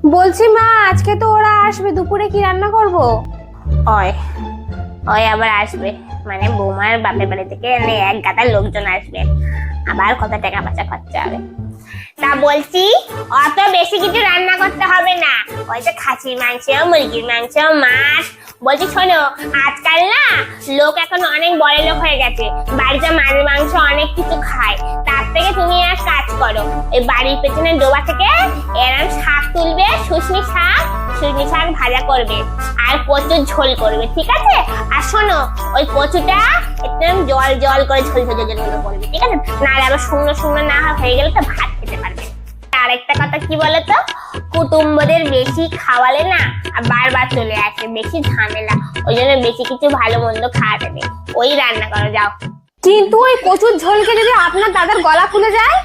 বলছি মা, আজকে তো ওরা আসবে, দুপুরে কি রান্না করব? ওই ওই আবার আসবে, মানে বৌমার বাপের বাড়ি থেকে এক গাদা লোকজন আসবে, আবার কত টাকা পয়সা খরচা হবে। তা বলছি অত বেশি কিছু রান্না করতে হবে না, ওই যে খাসির মাংস, মুরগির মাংস, মাছ। বলছি শোনো, আজকাল না লোক এখন অনেক বড় লোক হয়ে গেছে, বাড়িতে মাছ মাংস অনেক কিছু খায়। তার থেকে তুমি এক কাজ করো, এই বাড়ির পেছনে ডোবা থেকে এরম শাক তুলবে, শুশনি শাক ভাজা করবে আর কচুর ঝোল করবে, ঠিক আছে? আর শোনো, ওই কচুটা একদম জল জল করে ঝোল করবে, ঠিক আছে? নাহলে আবার শুকনো শুকনো না হয়ে গেলে তো ভাত খেতে পারবে। আর একটা কথা কি বলতো, কুটুম্বদের বেশি খাওয়ালে না আর বারবার চলে আসে, বেশি ঝামেলা। ওই জন্য বেশি কিছু ভালো মন্দ খাওয়াতে নেই, ওই রান্না করো যাও। কিন্তু ওই কচুর ঝোলকে যদি আপনার দাদার গলা খুলে যায়?